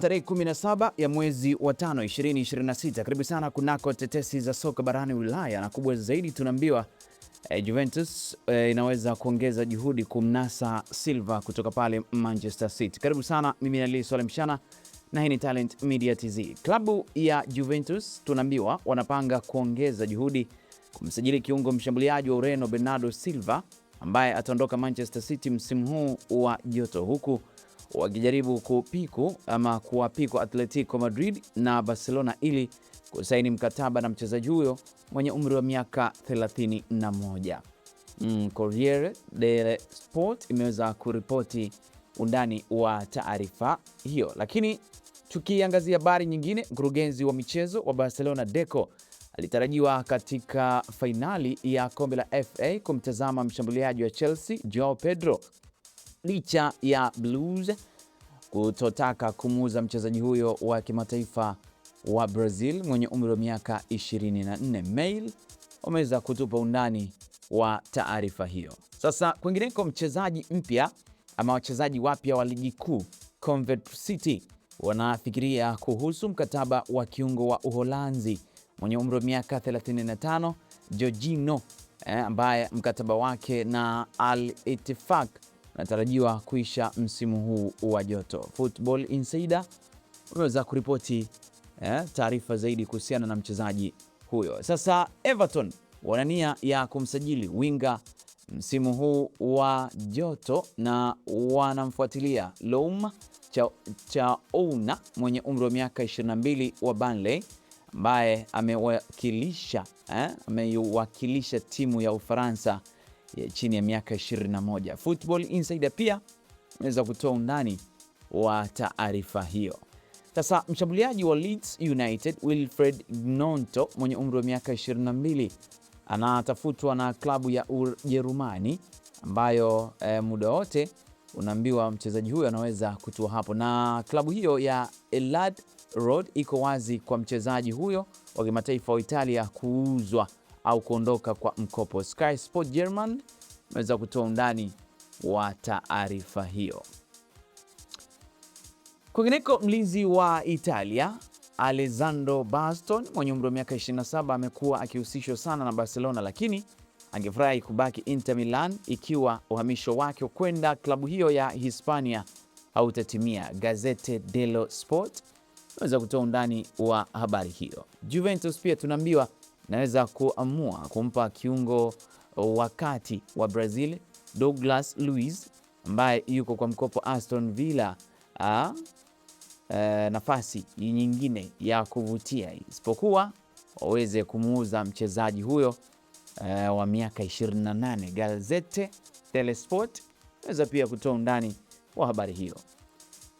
Tarehe 17 ya mwezi wa 5 2026. Karibu sana kunako tetesi za soka barani Ulaya, na kubwa zaidi tunaambiwa Juventus inaweza kuongeza juhudi kumnasa Silva kutoka pale Manchester City. Karibu sana, mimi ni Ali Swale Mshana na hii ni Talent Media TZ. Klabu ya Juventus tunaambiwa wanapanga kuongeza juhudi kumsajili kiungo mshambuliaji wa Ureno Bernardo Silva ambaye ataondoka Manchester City msimu huu wa joto, huku wakijaribu kuwapiku Atletico Madrid na Barcelona ili kusaini mkataba na mchezaji huyo mwenye umri wa miaka 31. Corriere dello Sport imeweza kuripoti undani wa taarifa hiyo. Lakini tukiangazia habari nyingine, mkurugenzi wa michezo wa Barcelona Deco alitarajiwa katika fainali ya kombe la FA kumtazama mshambuliaji wa Chelsea Joao Pedro, licha ya Blues kutotaka kumuuza mchezaji huyo wa kimataifa wa Brazil mwenye umri wa miaka 24. Mail wameweza kutupa undani wa taarifa hiyo. Sasa kwingineko, mchezaji mpya ama wachezaji wapya wa ligi kuu Convert City wanafikiria kuhusu mkataba wa kiungo wa Uholanzi mwenye umri wa miaka 35 Jorginho, ambaye mkataba wake na Al Ettifaq unatarajiwa kuisha msimu huu wa joto. Football Insider umeweza kuripoti taarifa zaidi kuhusiana na mchezaji huyo. Sasa Everton wana nia ya kumsajili winga msimu huu wa joto na wanamfuatilia Loum Chaouna mwenye umri wa miaka 22 wa Burnley ambaye ameiwakilisha timu ya Ufaransa chini ya miaka 21. Football Insider pia imeweza kutoa undani wa taarifa hiyo. Sasa mshambuliaji wa Leeds United Wilfried Gnonto mwenye umri wa miaka 22 anatafutwa na klabu ya Ujerumani ambayo muda wote unaambiwa mchezaji huyo anaweza kutua hapo, na klabu hiyo ya Elland Road iko wazi kwa mchezaji huyo wa kimataifa wa Italia kuuzwa au kuondoka kwa mkopo. Sky Sport German imeweza kutoa undani wa taarifa hiyo. Kwingineko, mlinzi wa Italia Alessandro Baston mwenye umri wa miaka 27 amekuwa akihusishwa sana na Barcelona, lakini angefurahi kubaki Inter Milan ikiwa uhamisho wake kwenda klabu hiyo ya Hispania hautatimia. Gazzetta dello Sport inaweza kutoa undani wa habari hiyo. Juventus pia tunaambiwa naweza kuamua kumpa kiungo wakati wa Brazil Douglas Luiz ambaye yuko kwa mkopo Aston Villa nafasi nyingine ya kuvutia, isipokuwa waweze kumuuza mchezaji huyo wa miaka 28. Gazzetta dello Sport inaweza pia kutoa undani wa habari hiyo.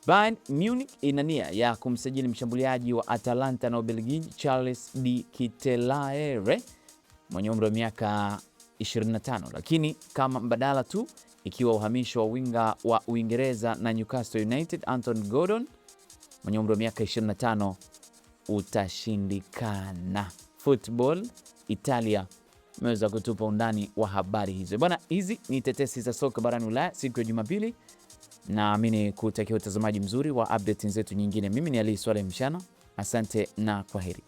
Bayern Munich ina nia ya kumsajili mshambuliaji wa Atalanta na Ubelgiji Charles de Ketelaere mwenye umri wa miaka 25, lakini kama mbadala tu ikiwa uhamisho wa winga wa Uingereza na Newcastle United Anton Gordon mwenye umri wa miaka 25 utashindikana. Football Italia imeweza kutupa undani wa habari hizo. Bwana, hizi ni tetesi za soka barani Ulaya siku ya Jumapili. Naamini kutakia utazamaji mzuri wa update zetu nyingine. Mimi ni Ali Swale Mshana. Asante na kwaheri.